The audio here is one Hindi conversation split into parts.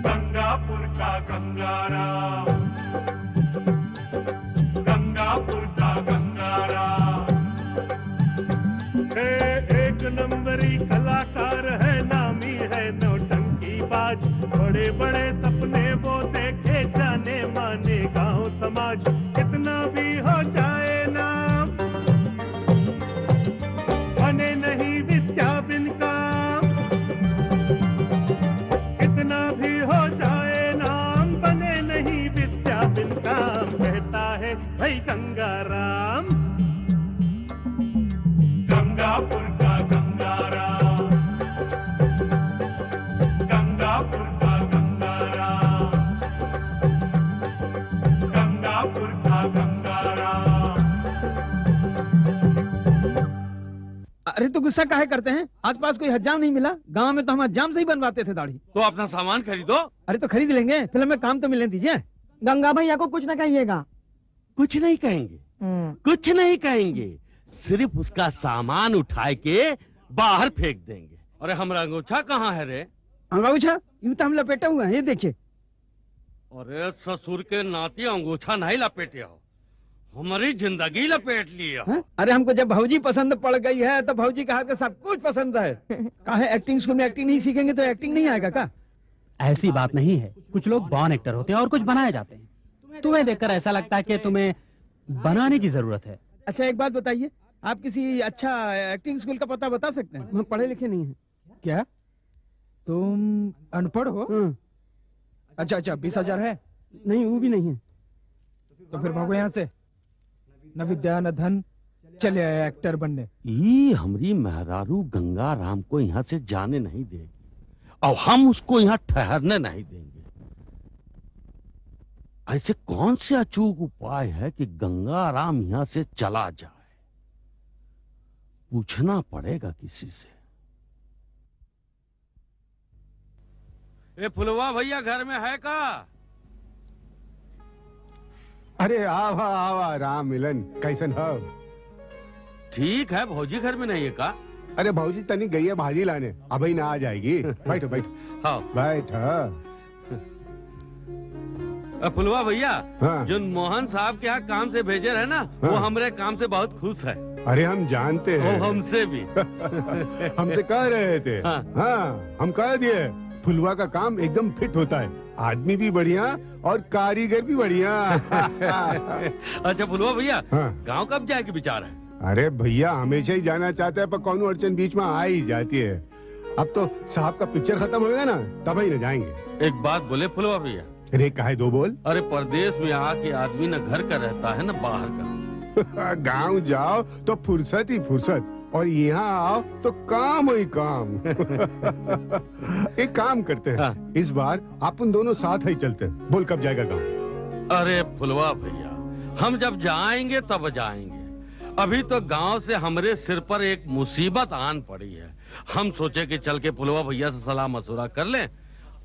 गंगापुर का गंगाराम, गंगापुर का गंगाराम, एक नंबरी कलाकार है, नामी है नौटंकी बाज, बड़े बड़े सपने वो देखे, जाने माने गांव समाज, कितना भी हो जाए नाम, बने नहीं विद्या बिन काम, कितना भी हो जाए नाम, बने नहीं विद्या बिन काम, कहता है भाई गंगाराम, गंगापुर का गंगाराम, गंगापुर का गंगाराम, गंगापुर का गंगाराम। अरे तो गुस्सा काहे करते हैं? आसपास कोई हज्जाम नहीं मिला? गांव में तो हम हज्जाम से ही बनवाते थे दाढ़ी। तो अपना सामान खरीदो। अरे तो खरीद लेंगे, फिल्म में काम तो मिलने दीजिए। गंगा भैया को कुछ न कहिएगा। कुछ नहीं कहेंगे, कुछ नहीं कहेंगे, सिर्फ उसका सामान उठा के बाहर फेंक देंगे। अरे हमारा अंगूछा कहाँ है रे? अंगूछा यूं तो हम लपेटे हुए हैं, ये देखिए। अरे ससुर के नाती अंगूछा नहीं लपेटे हो, हमारी जिंदगी लपेट ली हो। अरे हमको जब भौजी पसंद पड़ गई है तो भौजी का हाथ का सब कुछ पसंद है। काहे एक्टिंग स्कूल में एक्टिंग नहीं सीखेंगे तो एक्टिंग नहीं आएगा क्या? ऐसी बात नहीं है, कुछ लोग बॉर्न एक्टर होते हैं और कुछ बनाए जाते हैं। तुम्हें देखकर ऐसा लगता है कि तुम्हें बनाने की जरूरत है। अच्छा एक बात बताइए, आप किसी अच्छा एक्टिंग स्कूल का पता बता सकते हैं? हम पढ़े लिखे नहीं हैं। क्या तुम अनपढ़ हो? अच्छा अच्छा 20,000 है? नहीं वो भी नहीं है। तो फिर भागो यहाँ से, न विद्या न धन, चले आए एक्टर बनने। ये हमारी मेहरारू गंगा राम को यहाँ से जाने नहीं देगी और हम उसको यहाँ ठहरने नहीं देंगे। ऐसे कौन से अचूक उपाय है कि गंगा राम यहाँ से चला जाए? पूछना पड़ेगा किसी से। ए फुलवा भैया घर में है का? अरे आवा आवा राम मिलन, कैसन हो? ठीक है, भौजी घर में नहीं है का? अरे भौजी तनी गई है भाजी लाने, अभी ना आ जाएगी। बैठो बैठो। हाँ बैठो। फुलवा भैया, हाँ। जो मोहन साहब के यहाँ काम से भेजे रहे ना, हाँ। वो हमारे काम से बहुत खुश है। अरे हम जानते हैं। हमसे भी। हमसे कह रहे थे। हाँ। हाँ, हम कह दिए फुलवा का काम एकदम फिट होता है, आदमी भी बढ़िया और कारीगर भी बढ़िया। अच्छा फुलवा भैया, हाँ। गांव कब जाए की विचार है? अरे भैया हमेशा ही जाना चाहते हैं, पर कौन अड़चन बीच में आ ही जाती है। अब तो साहब का पिक्चर खत्म होगा ना, तब ही न जाएंगे। एक बात बोले फुलवा भैया? अरे काहे दो बोल। अरे परदेश में आके आदमी न घर का रहता है न बाहर का। गांव जाओ तो फुर्सत ही फुर्सत, और यहाँ आओ तो काम ही काम। एक काम करते हैं, हाँ। इस बार अपन दोनों साथ ही चलते हैं। बोल कब जाएगा गांव? अरे फुलवा भैया, हम जब जाएंगे तब जाएंगे। अभी तो गांव से हमारे सिर पर एक मुसीबत आन पड़ी है। हम सोचे कि चल के फुलवा भैया से सलाह मशुरा कर लें।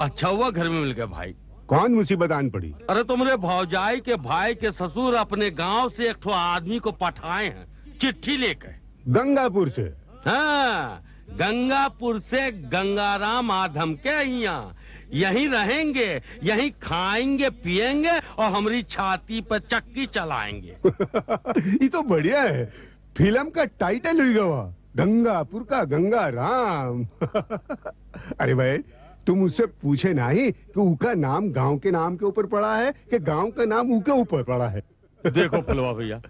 अच्छा हुआ घर में मिल गए भाई। कौन मुसीबत आन पड़ी? अरे तुमरे भौजाई के भाई के ससुर अपने गांव से एक आदमी को पठाए हैं चिट्ठी लेकर। गंगापुर से? हाँ, गंगापुर से गंगाराम आधम के यहाँ। यहीं रहेंगे, यहीं खाएंगे पिएंगे और हमारी छाती पर चक्की चलाएंगे। ये तो बढ़िया है, फिल्म का टाइटल हुई गवा, गंगापुर का गंगाराम। अरे भाई तुम उससे पूछे नहीं कि उसका नाम गांव के नाम के ऊपर पड़ा है कि गांव का नाम उसके ऊपर पड़ा है? देखो फुलवा भैया,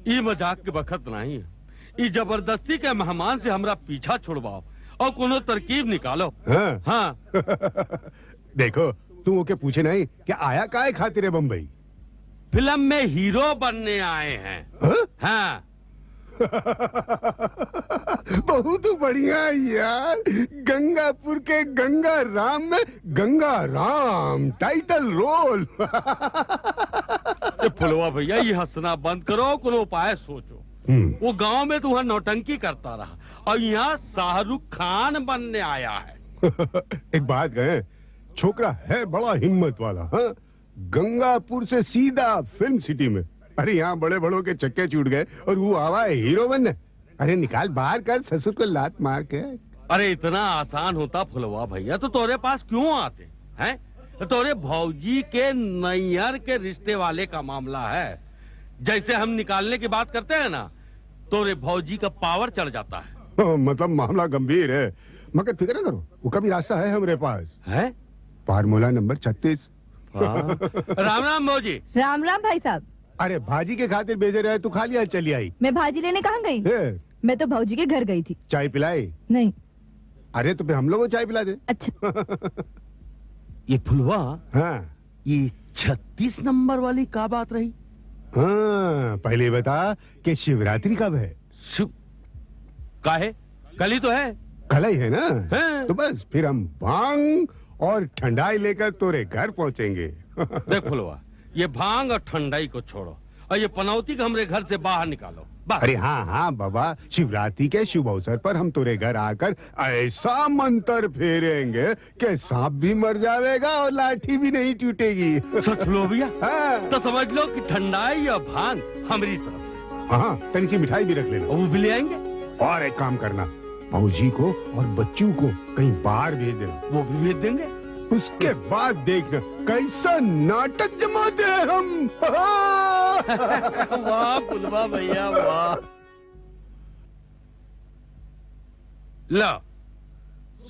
ये मजाक के वक्त नहीं है। ये जबरदस्ती के मेहमान से हमारा पीछा छुड़वाओ और कोनो तरकीब निकालो। हाँ। हाँ। देखो तुम ओके पूछे नहीं कि आया काहे खातिर है बम्बई? फिल्म में हीरो बनने आए हैं। हाँ? हाँ। बहुत बढ़िया यार, गंगापुर के गंगा राम में गंगा राम टाइटल रोल। फुलवा भैया ये हंसना बंद करो, कोनो उपाय सोचो। वो गांव में तुम्हारा नौटंकी करता रहा और यहाँ शाहरुख खान बनने आया है। एक बात कहें, छोकरा है बड़ा हिम्मत वाला। हाँ, गंगापुर से सीधा फिल्म सिटी में। अरे यहाँ बड़े बड़ों के चक्के छूट गए और वो आवा है हीरो बनने। अरे निकाल बाहर कर, ससुर को लात मार के। अरे इतना आसान होता फुलवा भैया तो तोरे पास क्यों आते हैं? तोरे भौजी के नैयर के रिश्ते वाले का मामला है। जैसे हम निकालने की बात करते हैं ना, तोरे भौजी का पावर चढ़ जाता है। मतलब मामला गंभीर है, मगर फिक्र न करो, वो का भी रास्ता है हमारे पास। है फार्मूला नंबर 36। राम राम भौजी। राम राम भाई साहब। अरे भाजी के खातिर भेजे रहे, तू खा लिया चली आई। मैं भाजी लेने कहाँ गई? मैं तो भौजी के घर गई थी। चाय पिलाई? नहीं। अरे तो फिर हम लोग को चाय पिला दे। अच्छा। ये फुलवा, हाँ ये 36 नंबर वाली का बात रही? हाँ, पहले बता कि शिवरात्रि कब है? शिव का है? कल ही तो है। कल ही है ना? है। तो बस फिर हम भांग और ठंडाई लेकर तोरे घर पहुंचेंगे। देख फुलवा, ये भांग और ठंडाई को छोड़ो और ये पनौती को हमरे घर से बाहर निकालो बस। अरे हाँ हाँ बाबा, शिवरात्रि के शुभ अवसर पर हम तुरे घर आकर ऐसा मंत्र फेरेंगे कि सांप भी मर जाएगा और लाठी भी नहीं टूटेगी। सच लो भैया? हाँ। तो समझ लो कि ठंडाई और भांग हमारी तरफ से। हाँ, तनिक सी मिठाई भी रख लेना। वो भी ले आएंगे। और एक काम करना, भौजी को और बच्चू को कहीं बाहर भेज देना। वो भी भेज देंगे। उसके बाद देखना कैसा नाटक जमाते हैं हम। वाह फुलवा भैया वाह। लो,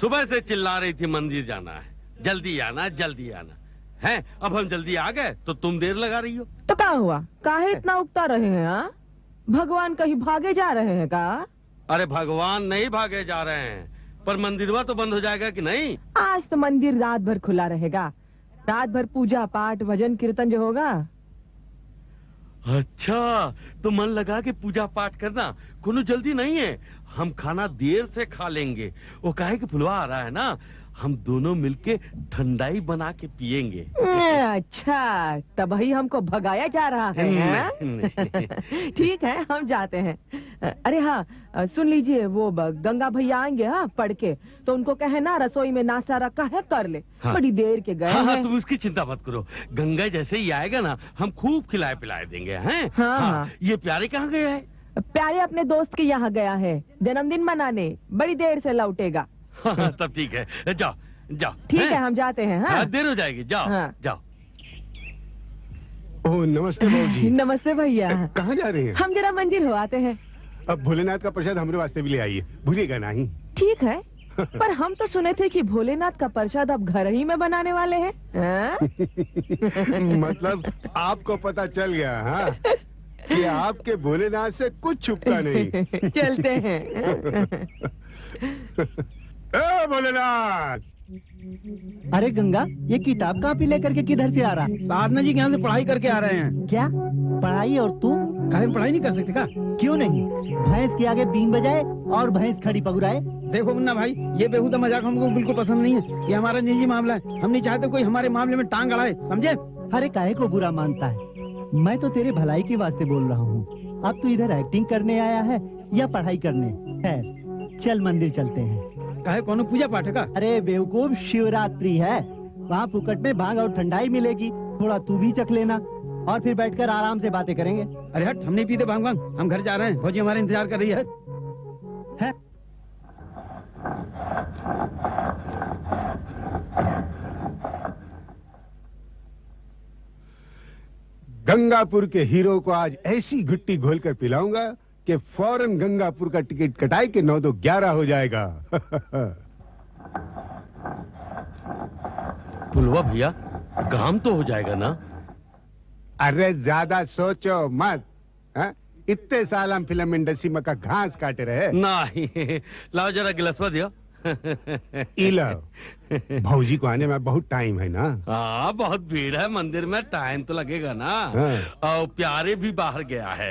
सुबह से चिल्ला रही थी मंदिर जाना है, जल्दी आना जल्दी आना है। अब हम जल्दी आ गए तो तुम देर लगा रही हो। तो क्या हुआ, काहे इतना उगता रहे हैं? हाँ? भगवान कहीं भागे जा रहे हैं का? अरे भगवान नहीं भागे जा रहे हैं, पर मंदिरवा तो बंद हो जाएगा कि नहीं? आज तो मंदिर रात भर खुला रहेगा, रात भर पूजा पाठ भजन कीर्तन जो होगा। अच्छा, तो मन लगा के पूजा पाठ करना, कोनो जल्दी नहीं है। हम खाना देर से खा लेंगे। वो काहे कि फुलवा आ रहा है ना, हम दोनों मिलके ठंडाई बना के पियेंगे। अच्छा, तब ही हमको भगाया जा रहा है? ठीक है, हम जाते हैं। अरे हाँ, सुन लीजिए, वो गंगा भैया आएंगे हाँ पढ़ के, तो उनको कहे ना रसोई में नाश्ता रखा है, कर ले। हाँ। बड़ी देर के गए हाँ, हैं। हाँ, तुम उसकी चिंता मत करो, गंगा जैसे ही आएगा ना हम खूब खिलाए पिलाए देंगे हैं। हाँ। ये प्यारे कहाँ गया है? प्यारे अपने दोस्त के यहाँ गया है जन्मदिन मनाने, बड़ी देर से लौटेगा। हाँ, तब ठीक है, जाओ जाओ। ठीक है, हम जाते हैं। हाँ? देर हो जाएगी, जाओ हाँ। जाओ। ओह नमस्ते भाजी। नमस्ते भैया। कहाँ जा रहे हैं? हम जरा मंदिर हो आते हैं। अब भोलेनाथ का प्रसाद हमारे वास्ते भी ले आइए, भूलिएगा नहीं। ठीक है, पर हम तो सुने थे कि भोलेनाथ का प्रसाद आप घर ही में बनाने वाले हैं। मतलब आपको पता चल गया हाँ कि आपके भोलेनाथ से कुछ छुपता नहीं। चलते हैं। ए भोलेनाथ! अरे गंगा, ये किताब कॉपी लेकर के किधर से आ रहा? साधना जी के यहाँ से पढ़ाई करके आ रहे हैं। क्या पढ़ाई? और तू काहे पढ़ाई नहीं कर सकते का? क्यों नहीं? भैंस के आगे बीन बजाए और भैंस खड़ी पगुराए। देखो मुन्ना भाई, ये बेहुदा मजाक हमको बिल्कुल पसंद नहीं है। ये हमारा निजी मामला है, हम नहीं चाहते कोई हमारे मामले में टांग अड़ाए, समझे? अरे काहे को बुरा मानता है? मैं तो तेरे भलाई के वास्ते बोल रहा हूँ। अब तू इधर एक्टिंग करने आया है या पढ़ाई करने? खैर चल मंदिर चलते हैं। काहे कोनो पूजा पाठ है का? अरे बेवकूफ, शिवरात्रि है, वहाँ फुकट में भांग और ठंडाई मिलेगी, थोड़ा तू भी चख लेना और फिर बैठकर आराम से बातें करेंगे। अरे हट, हम नहीं पीते भांग भांग, हम घर जा रहे हैं, फौजी हमारे इंतजार कर रही है। गंगापुर के हीरो को आज ऐसी घुट्टी घोलकर पिलाऊंगा कि फौरन गंगापुर का टिकट कटाई के 9-11 हो जाएगा। फुलवा भैया, काम तो हो जाएगा ना? अरे ज्यादा सोचो मत। हाँ? इतने साल हम फिल्म इंडस्ट्री में का घास काटे रहे। नहीं, लाओ जरा गिलासवा दियो। भौजी को आने में बहुत टाइम है ना। हाँ, बहुत भीड़ है मंदिर में, टाइम तो लगेगा ना। हाँ। और प्यारे भी बाहर गया है।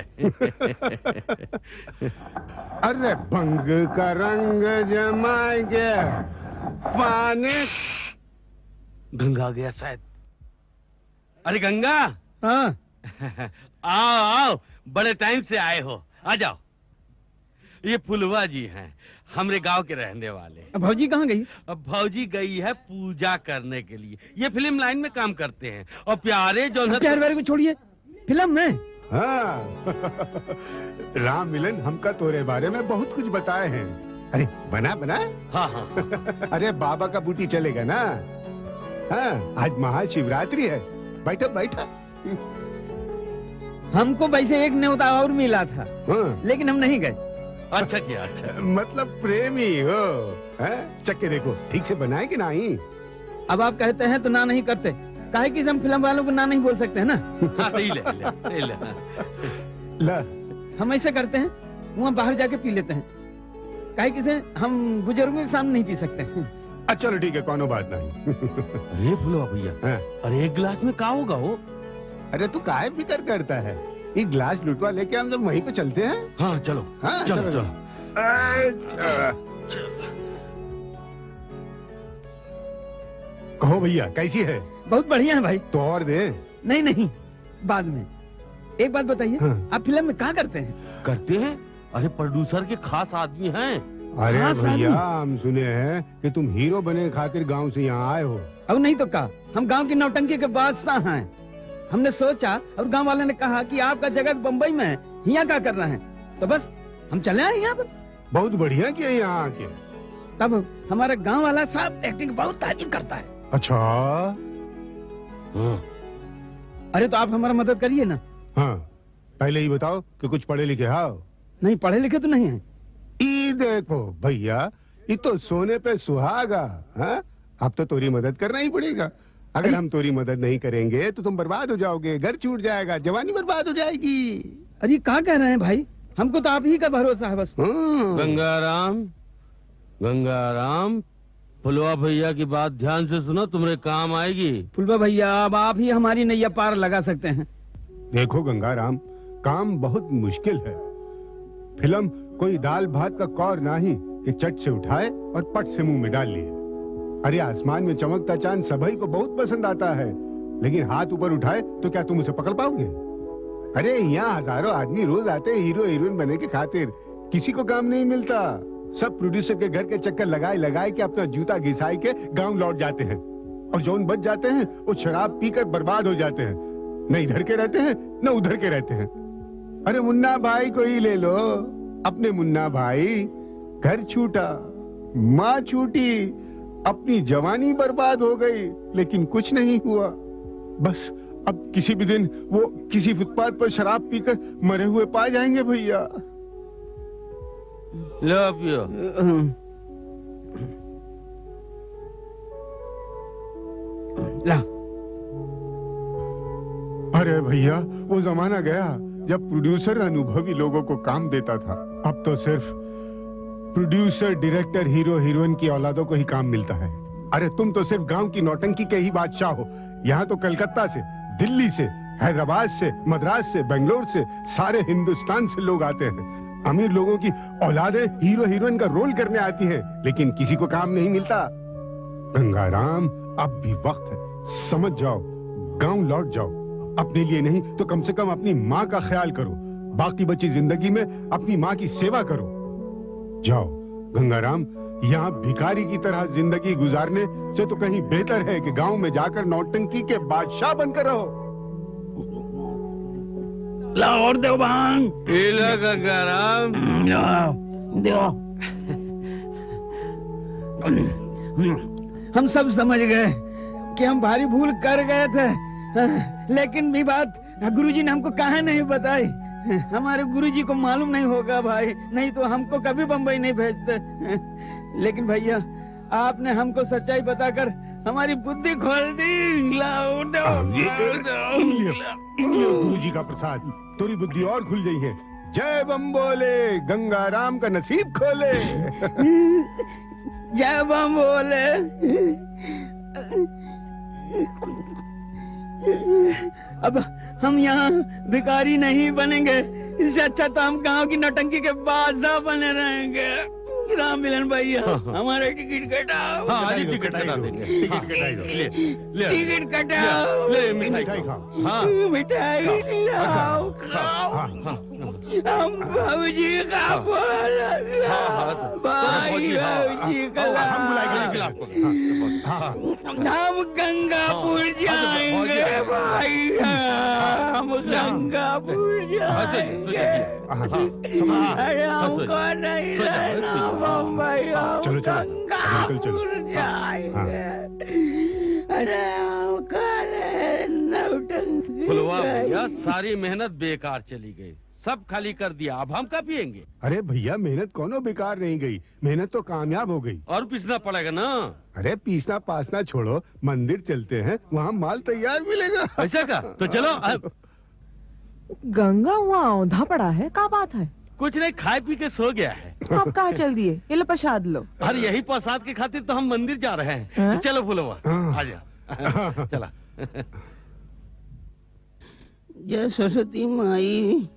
अरे भंग का रंग जमाएंगे पानी। गंगा आ गया शायद। अरे गंगा, हाँ आओ आओ, बड़े टाइम से आए हो, आ जाओ। ये फुलवा जी हैं, हमरे गांव के रहने वाले। अब भौजी कहाँ गई? अब भौजी गई है पूजा करने के लिए, ये फिल्म लाइन में काम करते हैं। और प्यारे जो प्यार व्यार को छोड़िए, फिल्म में हाँ राम मिलन हमका तोरे बारे में बहुत कुछ बताए हैं। अरे बना बना। हाँ हाँ अरे बाबा का बूटी चलेगा ना। हाँ आज महाशिवरात्रि है। बैठा बैठा। हमको वैसे एक न्योता और मिला था, हाँ। लेकिन हम नहीं गए। अच्छा किया, अच्छा। मतलब प्रेमी हो। चक्के देखो ठीक से बनाए कि नहीं। अब आप कहते हैं तो ना नहीं करते, काहे कि हम फिल्म वालों को ना नहीं बोल सकते हैं ना। हाँ, ले ले, ले, ले, ला। हम ऐसे करते हैं, वहाँ बाहर जाके पी लेते हैं, काहे कि से हम बुजुर्गों के सामने नहीं पी सकते। अच्छा चलो ठीक है, कोनो बात नहीं। अरे फुलवा भैया, अरे एक गिलास में क्या होगा वो? अरे तू काहे फिक्र करता है, एक गिलास लुटवा लेके हम लोग वहीं पे चलते हैं। हाँ चलो। हाँ, चलो चलो। कहो भैया कैसी है? बहुत बढ़िया है भाई। तो और दे। नहीं नहीं, बाद में। एक बात बताइए, हाँ। आप फिल्म में क्या करते हैं? करते हैं? अरे प्रोड्यूसर के खास आदमी हैं। अरे हाँ, भैया हम सुने हैं कि तुम हीरो बने खातिर गांव से यहाँ आए हो। अब नहीं तो क्या, हम गांव की नौटंकी के बादशाह हैं। हमने सोचा और गांव वाले ने कहा कि आपका जगह बम्बई में है, यहाँ क्या कर रहे हैं, तो बस हम चले आए यहाँ पर। बहुत बढ़िया किया यहाँ आके। तब हमारा गांव वाला साहब एक्टिंग बहुत तारीफ करता है। अच्छा। हाँ। अरे तो आप हमारा मदद करिए ना। हाँ पहले ही बताओ कि कुछ पढ़े लिखे हो? नहीं, पढ़े लिखे तो नहीं है। ई देखो भैया, ये तो सोने पे सुहागा। हाँ? अब तो तोरी मदद करना ही पड़ेगा। अगर हम तोरी मदद नहीं करेंगे तो तुम बर्बाद हो जाओगे, घर छूट जाएगा, जवानी बर्बाद हो जाएगी। अरे क्या कह रहे हैं भाई, हमको तो आप ही का भरोसा है बस। गंगाराम, गंगाराम, फुलवा भैया की बात ध्यान से सुनो, तुम्हारे काम आएगी। फुलवा भैया, अब आप ही हमारी नैया पार लगा सकते हैं। देखो गंगाराम, काम बहुत मुश्किल है। फिल्म कोई दाल भात का कौर नहीं कि चट से उठाए और पट से मुंह में डाल लिए। अरे आसमान में चमकता चांद सभी को बहुत पसंद आता है, लेकिन हाथ ऊपर उठाए तो क्या तुम उसे पकड़ पाओगे? अरे यहाँ हजारों आदमी रोज आते हैं हीरो हीरोइन बनने के खातिर, किसी को काम नहीं मिलता। सब प्रोड्यूसर के घर के चक्कर लगाए लगाए के अपना जूता घिसाई के गांव लौट जाते हैं, और जो बच जाते हैं वो शराब पीकर बर्बाद हो जाते हैं। न इधर के रहते हैं न उधर के रहते हैं। अरे मुन्ना भाई को ही ले लो, अपने मुन्ना भाई, घर छूटा, माँ छूटी, अपनी जवानी बर्बाद हो गई, लेकिन कुछ नहीं हुआ। बस अब किसी भी दिन वो किसी फुटपाथ पर शराब पीकर मरे हुए पाए जाएंगे भैया। लो पियो। ला। अरे भैया वो जमाना गया जब प्रोड्यूसर अनुभवी लोगों को काम देता था। अब तो सिर्फ प्रोड्यूसर, डायरेक्टर, हीरो हीरोइन की औलादों को ही काम मिलता है। अरे तुम तो सिर्फ गांव की नौटंकी के ही बादशाह हो। यहाँ तो कलकत्ता से, दिल्ली से, हैदराबाद से, मद्रास से, बेंगलोर से, सारे हिंदुस्तान से लोग आते हैं। अमीर लोगों की औलादें हीरो हीरोइन का रोल करने आती हैं, लेकिन किसी को काम नहीं मिलता। गंगाराम अब भी वक्त है, समझ जाओ, गांव लौट जाओ। अपने लिए नहीं तो कम से कम अपनी माँ का ख्याल करो। बाकी बची जिंदगी में अपनी माँ की सेवा करो। जाओ गंगाराम, यहाँ भिखारी की तरह जिंदगी गुजारने से तो कहीं बेहतर है कि गांव में जाकर नौटंकी के बादशाह बनकर रहो। लाहौर दो भांग। गंगाराम, दो। हम सब समझ गए कि हम भारी भूल कर गए थे, लेकिन भी बात गुरुजी ने हमको काहे नहीं बताई। हमारे गुरुजी को मालूम नहीं होगा भाई, नहीं तो हमको कभी बम्बई नहीं भेजते। लेकिन भैया आपने हमको सच्चाई बताकर हमारी बुद्धि खोल दी। गुरुजी का प्रसाद, तेरी बुद्धि और खुल गई है। जय बम बोले, गंगाराम का नसीब खोले। जय बम बोले। अब हम यहाँ भिखारी नहीं बनेंगे, इससे अच्छा तो हम गांव की नौटंकी के बादशाह बने रहेंगे। राम मिलन भैया, हमारे टिकट कटाओ। हाँ जी, टिकट कटा देंगे। टिकट कटाओ। ले मिठाई खाओ। हाँ मिठाई लाओ, खाओ। हम बाबूजी का भाई बाबूजी का हम बुलाएंगे हम गंगापुर जाएंगे भाई, हम गंगापुर जाएंगे। अरे हमको नहीं रहना बम्बई, हम गंगापुर जाएंगे। अरे हमको नौटंकी। फुलवा भैया सारी मेहनत बेकार चली गई, सब खाली कर दिया, अब हम क्या पियेंगे? अरे भैया मेहनत कोनो बेकार नहीं गई, मेहनत तो कामयाब हो गई। और पीसना पड़ेगा ना। अरे पीसना पासना छोड़ो, मंदिर चलते हैं, वहाँ माल तैयार मिलेगा। ऐसा का? तो चलो। गंगा वहाँ औंधा पड़ा है, क्या बात है? कुछ नहीं, खाए पी के सो गया है। आप कहाँ चल दिए? ये लो प्रसाद लो। अरे यही प्रसाद के खातिर तो हम मंदिर जा रहे हैं। चलो फुलवा आजा। चला। जय सरस्वती माई।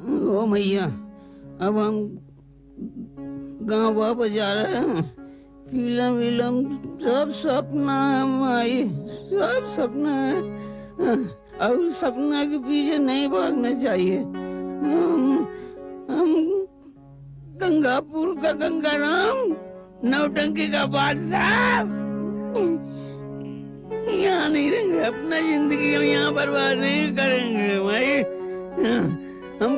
ओ मैया, अब हम गांव वापस जा रहे हैं। फिल्म विलम सब सपना है माई, सब सपना है। और सपना के पीछे नहीं भागना चाहिए। हम गंगापुर का गंगाराम, नौटंकी का बादशाह यहाँ नहीं रहेंगे। अपना जिंदगी हम यहाँ बर्बाद नहीं करेंगे भाई। हम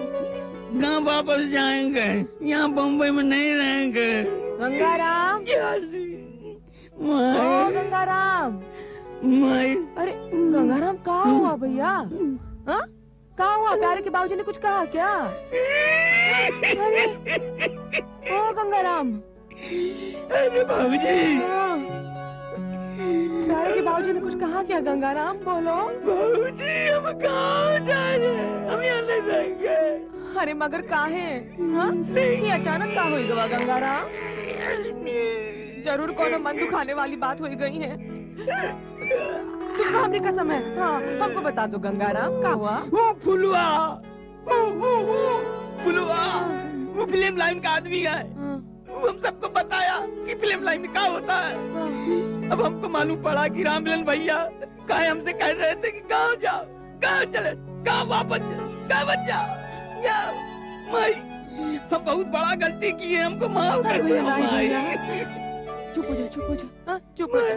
गांव वापस जाएंगे, यहाँ बम्बई में नहीं रहेंगे। गंगाराम, माई, गंगाराम, माई। अरे गंगाराम कहाँ हुआ भैया? हाँ कहाँ हुआ? प्यारे के बाबूजी ने कुछ कहा क्या? अरे ओ गंगाराम। अरे बाबूजी, प्यारे के बाबूजी ने कुछ कहा क्या? गंगाराम बोलो। बाबूजी हम कहाँ जा रहे हैं? हम यहाँ नहीं रहेंगे। अरे मगर काहे? हाँ ये अचानक कहाँ हुई गवा गंगाराम? जरूर कोनो मन दुखाने वाली बात हो गई है। तुमको हमने कसम है। हाँ हमको बता दो गंगाराम, क्या हुआ? वो फुलवा, फुलवा वो फिल्म लाइन का आदमी है। वो हम सबको बताया कि फिल्म लाइन में क्या होता है। अब हमको मालूम पड़ा कि राममिलन भैया कहे हमसे कह रहे थे कि गाँव जाओ, गाँव चले, गाँव वापस जाओ। या माई, हम बहुत बड़ा गलती की है, हमको माफ कर दो माई। चुप हो जा, चुप हो जा, चुप हो जा।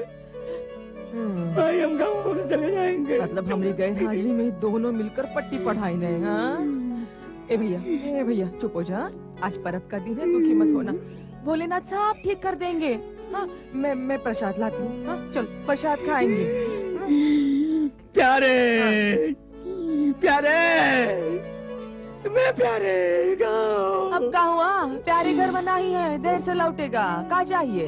भाई हम गाँव से चले जाएंगे। मतलब हमारी गैर हाजिरी में दोनों मिलकर पट्टी पढ़ाई ने। हाँ ए भैया चुप हो जा, आज पर्व का दिन है, दुखी मत होना, भोलेनाथ साहब ठीक कर देंगे। हाँ मैं प्रसाद लाती हूँ। हाँ चल प्रसाद खाएंगे। प्यारे प्यारे मैं प्यारे गाँव। अब क्या हुआ? प्यारे घर बना ही है, देर से लौटेगा, क्या चाहिए?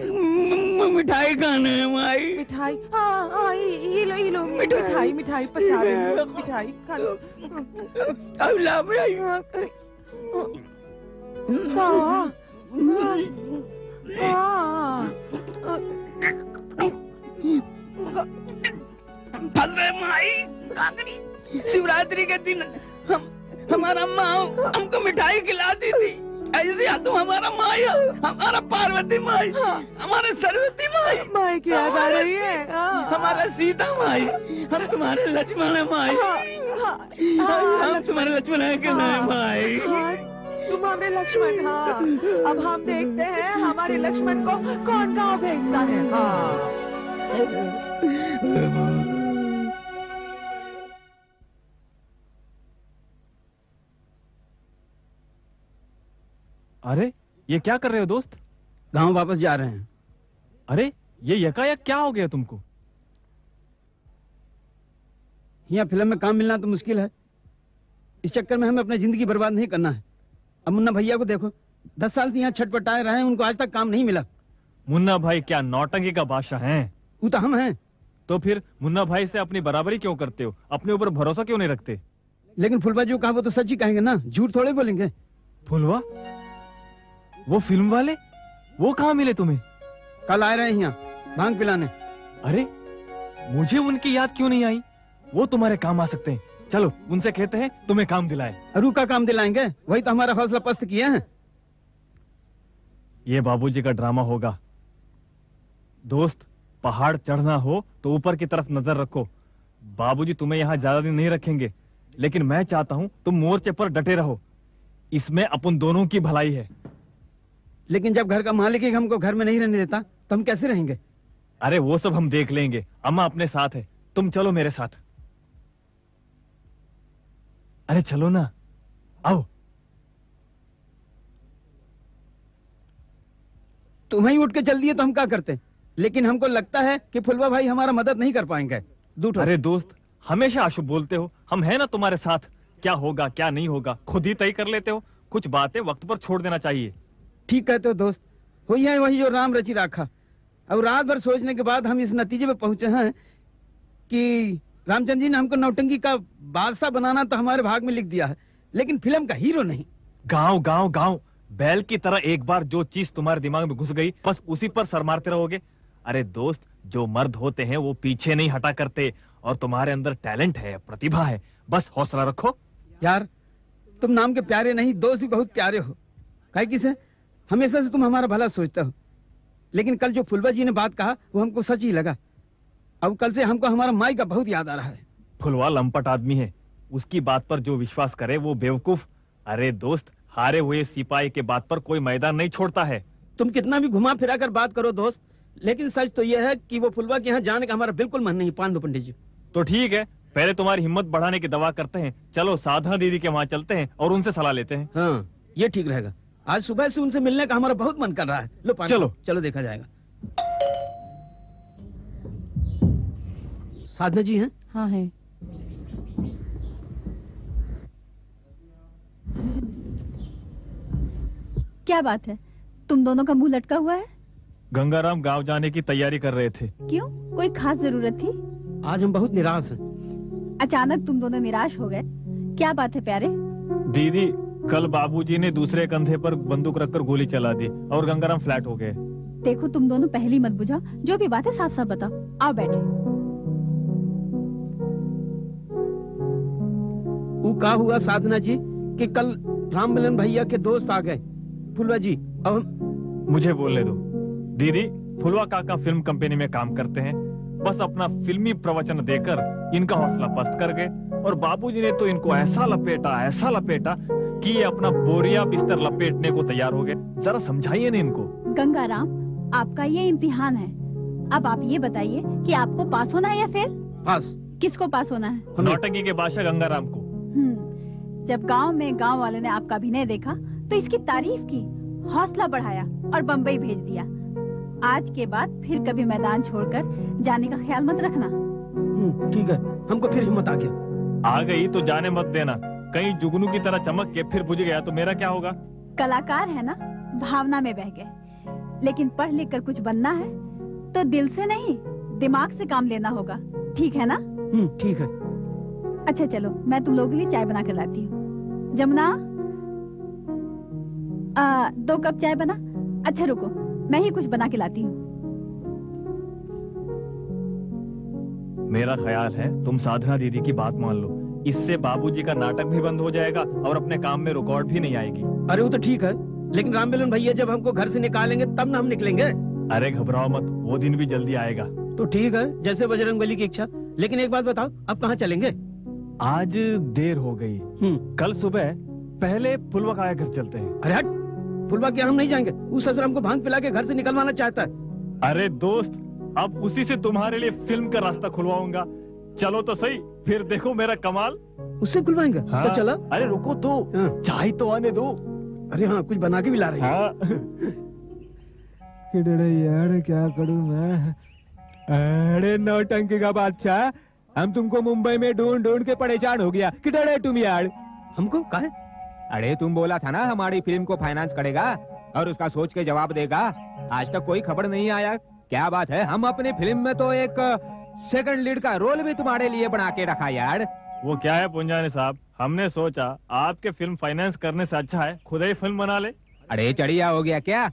मिठाई खाने है माई। मिठाई? हाँ ये लो मिठाई प्रसाद, मिठाई खा लो। अब ला मिठाई। फंस रहे माई। शिवरात्रि के दिन हमारा माँ हमको मिठाई खिलाती थी। ऐसे तुम हमारा माई, हमारा पार्वती माई, हमारे सरस्वती माई की याद आ रही है। हमारा सीता माई, हम तुम्हारे लक्ष्मण है माई। हम तुम्हारे लक्ष्मण है कि नहीं माई? तुम हमारे लक्ष्मण। हाँ अब हम देखते हैं हमारे लक्ष्मण को कौन गाँव भेजता है। हाँ अरे ये क्या कर रहे हो दोस्त? गांव वापस जा रहे हैं। अरे ये यकायक क्या हो गया तुमको? यहाँ फिल्म में काम मिलना तो मुश्किल है, इस चक्कर में हमें अपनी जिंदगी बर्बाद नहीं करना है। अब मुन्ना भैया को देखो, 10 साल से यहाँ छटपटाए रहे हैं, उनको आज तक काम नहीं मिला। मुन्ना भाई क्या नौटंकी का बादशाह हैं? वो तो हम हैं। तो फिर मुन्ना भाई से अपनी बराबरी क्यों करते हो? अपने ऊपर भरोसा क्यों नहीं रखते? लेकिन फुलवा जो कहा वो तो सच ही कहेंगे ना, झूठ थोड़े बोलेंगे। फुलवा वो फिल्म वाले, वो कहाँ मिले तुम्हें? कल आए रहे यहाँ भांग पिलाने। अरे मुझे उनकी याद क्यों नहीं आई? वो तुम्हारे काम आ सकते हैं, चलो उनसे कहते हैं तुम्हें काम दिलाए। अरू का काम दिलाएंगे, वही तो हमारा हौसला पस्त किया है। ये बाबूजी का ड्रामा होगा। दोस्त पहाड़ चढ़ना हो तो ऊपर की तरफ नजर रखो। बाबूजी तुम्हें यहाँ ज्यादा दिन नहीं रखेंगे, लेकिन मैं चाहता हूँ तुम मोर्चे पर डटे रहो। इसमें अपन दोनों की भलाई है। लेकिन जब घर का मालिक ही हमको घर में नहीं रहने देता तो हम कैसे रहेंगे? अरे वो सब हम देख लेंगे, अम्मा अपने साथ है, तुम चलो मेरे साथ। अरे चलो ना, आओ। तुम्हें ही उठ के चल दिए तो हम क्या करते? लेकिन हमको लगता है कि फुलवा भाई हमारा मदद नहीं कर पाएंगे। अरे दोस्त, हमेशा अशुभ बोलते हो, हम है ना तुम्हारे साथ। क्या होगा क्या नहीं होगा खुद ही तय कर लेते हो, कुछ बातें वक्त पर छोड़ देना चाहिए। ठीक कहते हो दोस्त, वही है वही जो राम रची राखा। अब रात भर सोचने के बाद हम इस नतीजे पे पहुंचे हैं कि रामचंद्र जी ने हमको नौटंकी का बादशाह बनाना तो हमारे भाग में लिख दिया है, लेकिन फिल्म का हीरो नहीं। गाँव गाँव गाँव, बैल की तरह एक बार जो चीज तुम्हारे दिमाग में घुस गई बस उसी पर सर मारते रहोगे। अरे दोस्त, जो मर्द होते हैं वो पीछे नहीं हटा करते, और तुम्हारे अंदर टैलेंट है, प्रतिभा है, बस हौसला रखो। यार तुम नाम के प्यारे नहीं, दोस्त भी बहुत प्यारे हो। काहे किसे हमेशा से तुम हमारा भला सोचते हो, लेकिन कल जो फुलवा जी ने बात कहा वो हमको सच ही लगा। अब कल से हमको हमारा माई का बहुत याद आ रहा है। फुलवा लंपट आदमी है, उसकी बात पर जो विश्वास करे वो बेवकूफ। अरे दोस्त, हारे हुए सिपाही के बात पर कोई मैदान नहीं छोड़ता है। तुम कितना भी घुमा फिरा कर बात करो दोस्त, लेकिन सच तो यह है कि वो फुलवा के यहाँ जाने का हमारा बिल्कुल मन नहीं। पान दो पंडित जी। तो ठीक है, पहले तुम्हारी हिम्मत बढ़ाने की दवा करते हैं। चलो साधना दीदी के वहाँ चलते हैं और उनसे सलाह लेते हैं। हाँ, ये ठीक रहेगा। आज सुबह से उनसे मिलने का हमारा बहुत मन कर रहा है। लो पानी। चलो चलो देखा जाएगा। साधना जी हैं? हाँ है। क्या बात है, तुम दोनों का मुंह लटका हुआ है? गंगाराम गांव जाने की तैयारी कर रहे थे। क्यों, कोई खास जरूरत थी? आज हम बहुत निराश हैं। अचानक तुम दोनों निराश हो गए, क्या बात है प्यारे? दीदी, कल बाबूजी ने दूसरे कंधे पर बंदूक रखकर गोली चला दी और गंगाराम फ्लैट हो गए। देखो तुम दोनों पहली मत बुझाओ, जो भी बात है साफ साफ बताओ। आओ बैठे। वो क्या हुआ साधना जी कि कल राम मिलन भैया के दोस्त आ गए फुलवा जी। अब मुझे बोलने दो दीदी, फुलवा काका फिल्म कंपनी में काम करते हैं, बस अपना फिल्मी प्रवचन देकर इनका हौसला पस्त कर गए, और बाबूजी ने तो इनको ऐसा लपेटा कि ये अपना बोरिया बिस्तर लपेटने को तैयार हो गए। जरा समझाइए ना इनको। गंगाराम, आपका ये इम्तिहान है, अब आप ये बताइए कि आपको पास होना है या फेल? पास। किसको पास होना है? नौटंकी के बादशाह गंगाराम को। जब गांव में गांव वालों ने आपका अभिनय देखा तो इसकी तारीफ की, हौसला बढ़ाया और बम्बई भेज दिया। आज के बाद फिर कभी मैदान छोड़कर जाने का ख्याल मत रखना। ठीक है, हमको फिर हिम्मत आ गया। आ गई तो जाने मत देना, कहीं जुगनू की तरह चमक के फिर बुझ गया तो मेरा क्या होगा? कलाकार है ना, भावना में बह गए, लेकिन पढ़ लिख कर कुछ बनना है तो दिल से नहीं दिमाग से काम लेना होगा, ठीक है ना? ठीक है। अच्छा चलो, मैं तुम लोगों के लिए चाय बना कर लाती हूँ। जमुना, 2 कप चाय बना। अच्छा रुको, मैं ही कुछ बना के लाती हूँ। मेरा ख्याल है तुम साधना दीदी की बात मान लो, इससे बाबूजी का नाटक भी बंद हो जाएगा और अपने काम में रुकावट भी नहीं आएगी। अरे वो तो ठीक है, लेकिन राम मिलन भैया जब हमको घर से निकालेंगे तब ना हम निकलेंगे। अरे घबराओ मत, वो दिन भी जल्दी आएगा। तो ठीक है, जैसे बजरंगबली की इच्छा। लेकिन एक बात बताओ, अब कहाँ चलेंगे? आज देर हो गई, कल सुबह पहले फुलवा का घर चलते हैं। अरे हट, फुलवा के हम नहीं जाएंगे, उस ससुर हमको भांग पिला के घर से निकलवाना चाहता है। अरे दोस्त, अब उसी से तुम्हारे लिए फिल्म का रास्ता खुलवाऊंगा, चलो तो सही, फिर देखो मेरा कमाल। उससे खुलवाएंगे? हाँ। तो चला। अरे रुको तो, चाय तो आने दो। अरे हाँ, कुछ बना के भी ला रहे हैं। यार क्या करूं मैं? अरे नौटंकी का बादशाह, हम तुमको मुंबई में ढूंढ के परेशान हो गया। किधर तुम यार? हमको काहे? अरे तुम बोला था ना हमारी फिल्म को फाइनेंस करेगा और उसका सोच के जवाब देगा। आज तक कोई खबर नहीं आया, क्या बात है? हम अपनी फिल्म में तो एक सेकंड लीड का रोल भी तुम्हारे लिए बना के रखा यार। वो क्या है पुंजानी साहब, हमने सोचा आपके फिल्म फाइनेंस करने से अच्छा है खुद ही फिल्म बना ले। अरे चढ़िया हो गया क्या?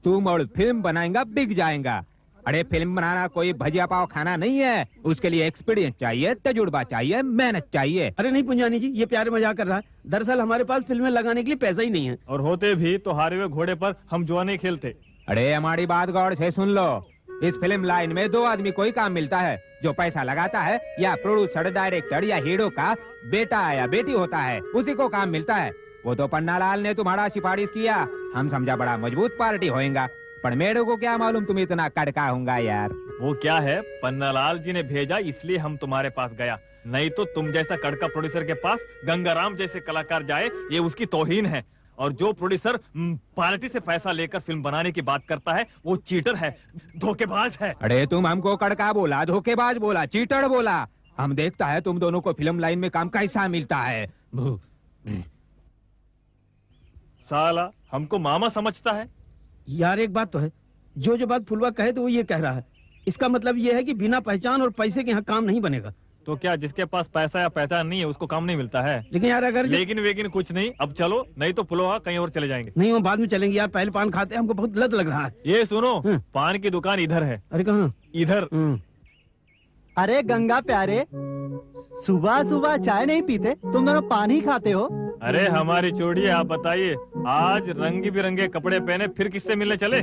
तुम और फिल्म बनाएगा बिक जाएगा। अरे फिल्म बनाना कोई भजिया पाव खाना नहीं है, उसके लिए एक्सपीरियंस चाहिए, तजुर्बा चाहिए, मेहनत चाहिए। अरे नहीं पुंजानी जी, ये प्यारे मजाक कर रहा है। दरअसल हमारे पास फिल्में लगाने के लिए पैसा ही नहीं है, और होते भी तो हारे हुए घोड़े पर हम जुआ नहीं खेलते। अरे हमारी बात गौर से सुन लो, इस फिल्म लाइन में 2 आदमी को ही काम मिलता है, जो पैसा लगाता है या प्रोड्यूसर, डायरेक्टर या हीरो का बेटा या बेटी होता है, उसी को काम मिलता है। वो तो पन्नालाल ने तुम्हारा सिफारिश किया, हम समझा बड़ा मजबूत पार्टी होएगा, पर मेरे को क्या मालूम तुम इतना कड़का होगा यार। वो क्या है, पन्नालाल जी ने भेजा इसलिए हम तुम्हारे पास गया, नहीं तो तुम जैसा कड़का प्रोड्यूसर के पास गंगाराम जैसे कलाकार जाए ये उसकी तौहीन है। और जो प्रोड्यूसर पार्टी से पैसा लेकर फिल्म बनाने की बात करता है वो चीटर है, धोखेबाज है। अरे तुम हमको कड़का बोला, धोखेबाज बोला, चीटर बोला। हम देखता है तुम दोनों को फिल्म लाइन में काम कैसा मिलता है। साला हमको मामा समझता है। यार एक बात तो है, जो बात फुलवा कहे तो वो ये कह रहा है, इसका मतलब ये है कि बिना पहचान और पैसे के यहाँ काम नहीं बनेगा। तो क्या जिसके पास पैसा या पहचान नहीं है उसको काम नहीं मिलता है? लेकिन यार अगर लेकिन कुछ नहीं, अब चलो, नहीं तो फुलवा कहीं और चले जाएंगे। नहीं, वो बाद में चलेंगे यार, पहले पान खाते हैं, हमको बहुत लत लग रहा है। ये सुनो, पान की दुकान इधर है। अरे कहाँ? इधर। अरे गंगा प्यारे, सुबह सुबह चाय नहीं पीते, तुम दोनों पानी खाते हो। अरे हमारी चोड़िए, आप बताइए, आज रंगी बिरंगे कपड़े पहने फिर किससे मिलने चले?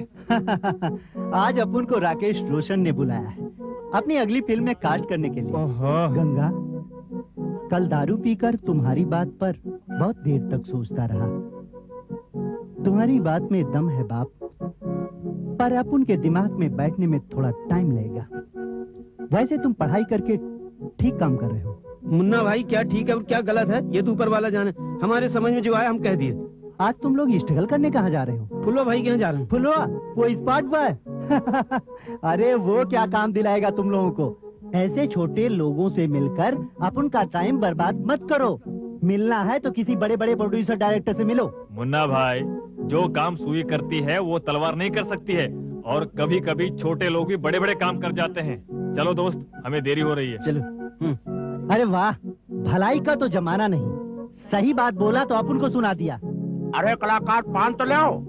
आज अपन को राकेश रोशन ने बुलाया है अपनी अगली फिल्म में कास्ट करने के लिए। गंगा, कल दारू पीकर तुम्हारी बात पर बहुत देर तक सोचता रहा। तुम्हारी बात में दम है बाप, पर अपन के दिमाग में बैठने में थोड़ा टाइम लगेगा। वैसे तुम पढ़ाई करके ठीक काम कर रहे हो। मुन्ना भाई, क्या ठीक है और क्या गलत है ये तो ऊपर वाला जाने, हमारे समझ में जो आया हम कह दिए। आज तुम लोग स्ट्रगल करने कहाँ जा रहे हो? फुलवा भाई के यहाँ जा रहे हैं। फुलवा, वो स्पॉट बॉय? अरे वो क्या काम दिलाएगा तुम लोगों को? ऐसे छोटे लोगों से मिलकर अपन का टाइम बर्बाद मत करो। मिलना है तो किसी बड़े बड़े प्रोड्यूसर डायरेक्टर से मिलो। मुन्ना भाई, जो काम सुई करती है वो तलवार नहीं कर सकती है, और कभी कभी छोटे लोग भी बड़े बड़े काम कर जाते हैं। चलो दोस्त, हमें देरी हो रही है। चलो। अरे वाह, भलाई का तो जमाना नहीं, सही बात बोला तो अपन को सुना दिया। अरे कलाकार, पान तो ले आओ।